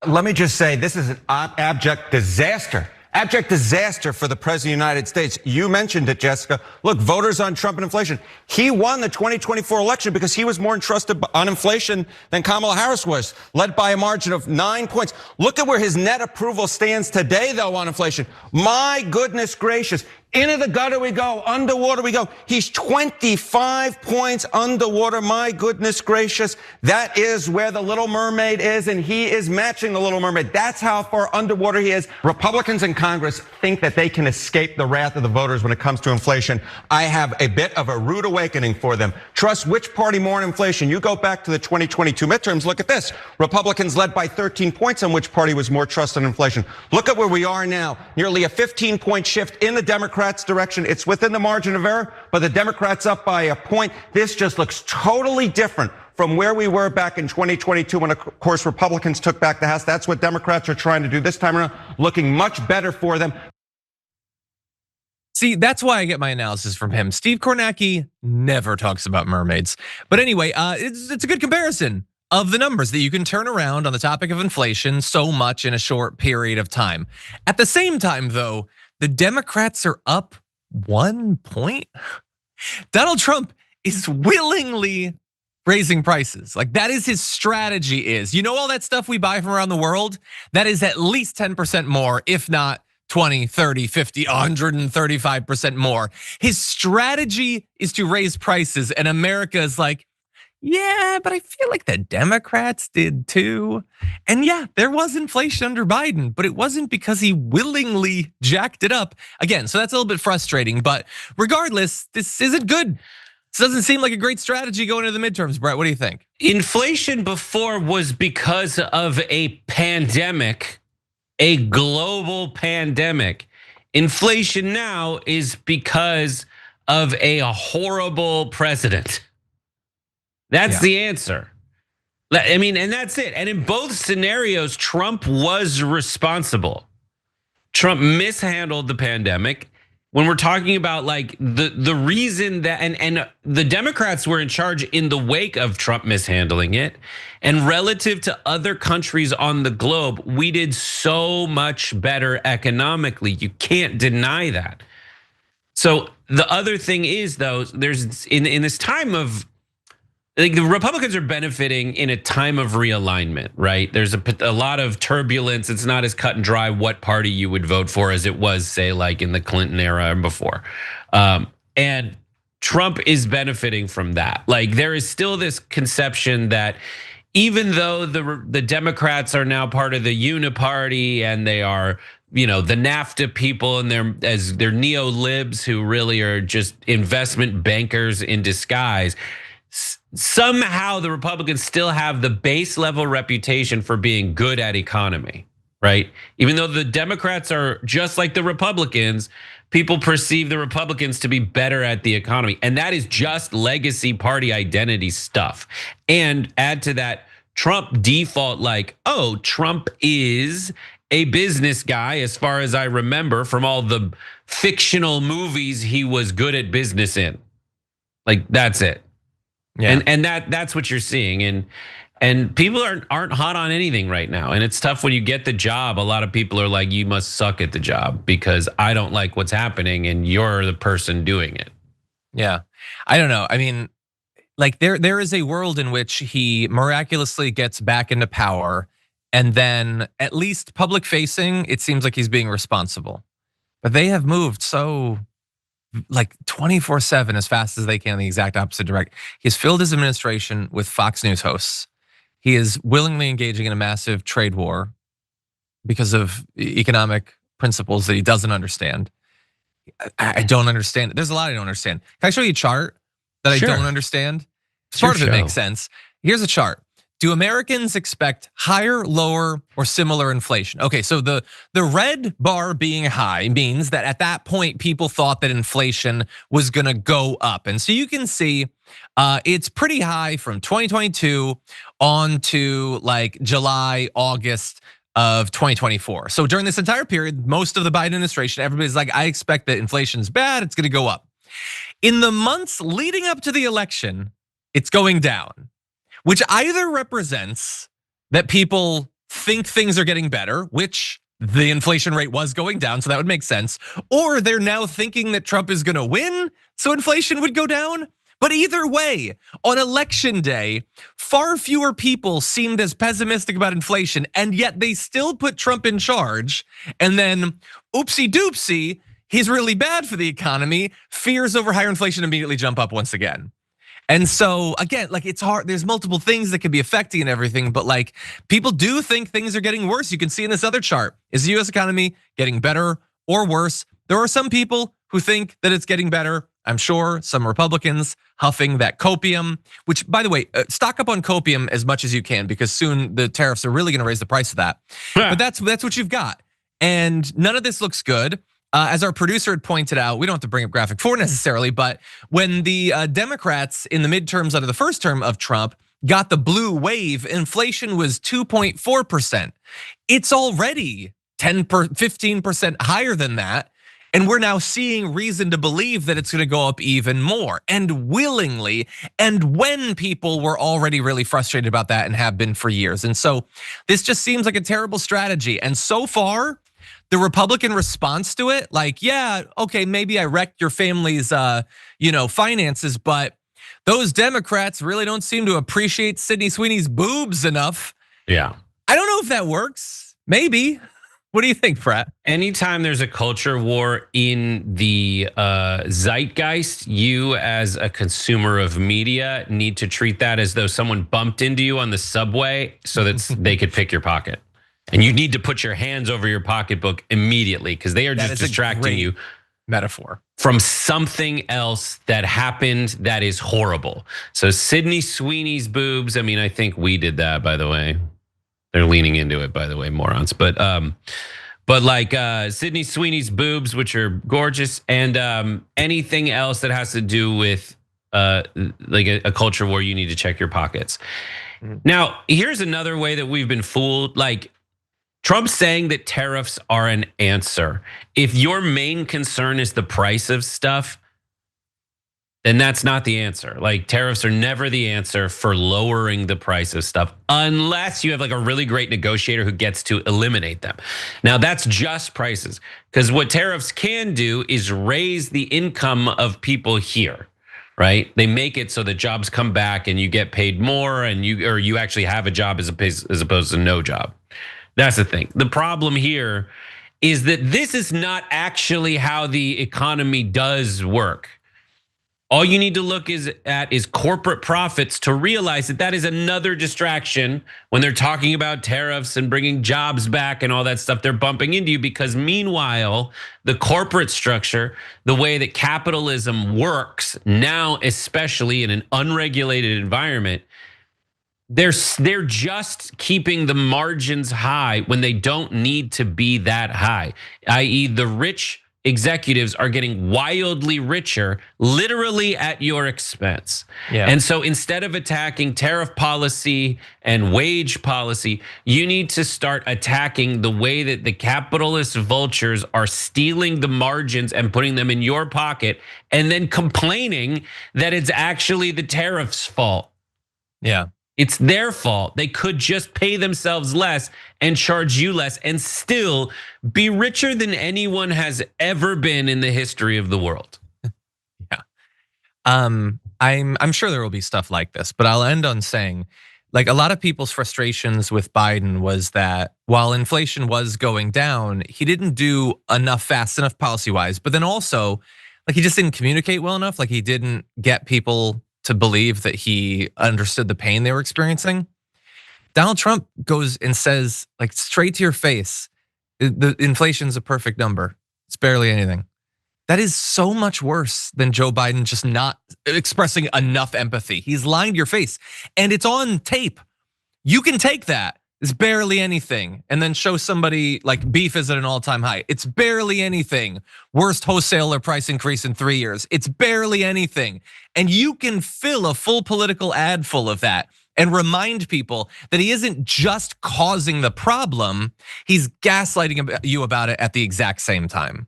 Let me just say, this is an abject disaster. Abject disaster for the President of the United States. You mentioned it, Jessica. Look, voters on Trump and inflation. He won the 2024 election because he was more entrusted on inflation than Kamala Harris was, led by a margin of 9 points. Look at where his net approval stands today, though, on inflation. My goodness gracious. Into the gutter we go, underwater we go. He's 25 points underwater, my goodness gracious. That is where the Little Mermaid is, and he is matching the Little Mermaid. That's how far underwater he is. Republicans in Congress think that they can escape the wrath of the voters when it comes to inflation. I have a bit of a rude awakening for them. Trust which party more on inflation? You go back to the 2022 midterms, look at this. Republicans led by 13 points on which party was more trusted on inflation. Look at where we are now, nearly a 15-point shift in the Democrats' direction. It's within the margin of error, but the Democrats up by a point. This just looks totally different from where we were back in 2022 when, of course, Republicans took back the House. That's what Democrats are trying to do this time around, looking much better for them. See, that's why I get my analysis from him. Steve Kornacki never talks about mermaids. But anyway, it's a good comparison of the numbers that you can turn around on the topic of inflation so much in a short period of time. At the same time, though, the Democrats are up 1 point. Donald Trump is willingly raising prices. Like, that is his strategy is. You know all that stuff we buy from around the world? That is at least 10% more, if not 20, 30, 50, 135% more. His strategy is to raise prices, and America is like, yeah, but I feel like the Democrats did too. And yeah, there was inflation under Biden, but it wasn't because he willingly jacked it up. Again, so that's a little bit frustrating, but regardless, this isn't good. This doesn't seem like a great strategy going into the midterms, Brett. What do you think? Inflation before was because of a pandemic, a global pandemic. Inflation now is because of a horrible president. That's the answer. I mean, and that's it. And in both scenarios, Trump was responsible. Trump mishandled the pandemic. When we're talking about like the reason that, and the Democrats were in charge in the wake of Trump mishandling it, and relative to other countries on the globe, we did so much better economically. You can't deny that. So the other thing is though, there's in this time of, like, the Republicans are benefiting in a time of realignment, right? There's a lot of turbulence. It's not as cut and dry what party you would vote for as it was, say, like in the Clinton era and before. And Trump is benefiting from that. Like, there is still this conception that even though the Democrats are now part of the Uniparty and they are, the NAFTA people and they're neo-libs who really are just investment bankers in disguise, somehow the Republicans still have the base level reputation for being good at economy, right? Even though the Democrats are just like the Republicans, people perceive the Republicans to be better at the economy. And that is just legacy party identity stuff. And add to that, Trump default like, oh, Trump is a business guy, as far as I remember from all the fictional movies he was good at business in. Like, that's it. Yeah. And that's what you're seeing, and people aren't hot on anything right now, and it's tough when you get the job. A lot of people are like, you must suck at the job because I don't like what's happening, and you're the person doing it. Yeah, I don't know. I mean, like there is a world in which he miraculously gets back into power, and then at least public facing, it seems like he's being responsible. But they have moved so, like 24/7 as fast as they can in the exact opposite direction. He's filled his administration with Fox News hosts. He is willingly engaging in a massive trade war because of economic principles that he doesn't understand. I don't understand. There's a lot I don't understand. Can I show you a chart that I don't understand? Part of it makes sense. Here's a chart. Do Americans expect higher, lower, or similar inflation? Okay, so the red bar being high means that at that point, people thought that inflation was gonna go up. And so you can see it's pretty high from 2022 on to like July, August of 2024. So during this entire period, most of the Biden administration, everybody's like, I expect that inflation's bad, it's gonna go up. In the months leading up to the election, it's going down, which either represents that people think things are getting better, which the inflation rate was going down, so that would make sense. Or they're now thinking that Trump is gonna win, so inflation would go down. But either way, on election day, far fewer people seemed as pessimistic about inflation, and yet they still put Trump in charge. And then, oopsie doopsie, he's really bad for the economy. Fears over higher inflation immediately jump up once again. And so again, like it's hard, there's multiple things that could be affecting and everything, but like people do think things are getting worse. You can see in this other chart, is the US economy getting better or worse? There are some people who think that it's getting better. I'm sure some Republicans huffing that copium, which by the way, stock up on copium as much as you can because soon the tariffs are really gonna raise the price of that. But that's what you've got. And none of this looks good. As our producer had pointed out, we don't have to bring up graphic 4 necessarily, but when the Democrats in the midterms under the first term of Trump got the blue wave, inflation was 2.4%. It's already 15% higher than that. And we're now seeing reason to believe that it's gonna go up even more and willingly, and when people were already really frustrated about that and have been for years. And so this just seems like a terrible strategy. And so far, the Republican response to it, like, yeah, okay, maybe I wrecked your family's finances, but those Democrats really don't seem to appreciate Sydney Sweeney's boobs enough. Yeah. I don't know if that works. Maybe. What do you think, Pratt? Anytime there's a culture war in the zeitgeist, you as a consumer of media need to treat that as though someone bumped into you on the subway so that they could pick your pocket. And you need to put your hands over your pocketbook immediately because they are just distracting you. Metaphor. From something else that happened that is horrible. So Sydney Sweeney's boobs, I mean, I think we did that, by the way. They're leaning into it, by the way, morons. But like Sydney Sweeney's boobs, which are gorgeous, and anything else that has to do with like a culture where you need to check your pockets. Now, here's another way that we've been fooled. Like Trump saying that tariffs are an answer. If your main concern is the price of stuff, then that's not the answer. Like tariffs are never the answer for lowering the price of stuff unless you have like a really great negotiator who gets to eliminate them. Now that's just prices, because what tariffs can do is raise the income of people here, right? They make it so that jobs come back and you get paid more and you actually have a job as opposed to no job. That's the thing. The problem here is that this is not actually how the economy does work. All you need to look at is corporate profits to realize that that is another distraction when they're talking about tariffs and bringing jobs back and all that stuff. They're bumping into you because meanwhile, the corporate structure, the way that capitalism works now, especially in an unregulated environment, they're just keeping the margins high when they don't need to be that high, i.e. the rich executives are getting wildly richer, literally at your expense. Yeah. And so instead of attacking tariff policy and wage policy, you need to start attacking the way that the capitalist vultures are stealing the margins and putting them in your pocket, and then complaining that it's actually the tariffs' fault. Yeah. It's their fault. They could just pay themselves less and charge you less and still be richer than anyone has ever been in the history of the world. Yeah. I'm sure there will be stuff like this, but I'll end on saying, like, a lot of people's frustrations with Biden was that while inflation was going down, he didn't do enough fast enough policy-wise, but then also, like, he just didn't communicate well enough. Like, he didn't get people to believe that he understood the pain they were experiencing. Donald Trump goes and says, like, straight to your face, the inflation's a perfect number. It's barely anything. That is so much worse than Joe Biden just not expressing enough empathy. He's lying to your face, and it's on tape. You can take that. It's barely anything, and then show somebody like beef is at an all-time high. It's barely anything. Worst wholesaler price increase in 3 years. It's barely anything. And you can fill a full political ad full of that and remind people that he isn't just causing the problem, he's gaslighting you about it at the exact same time.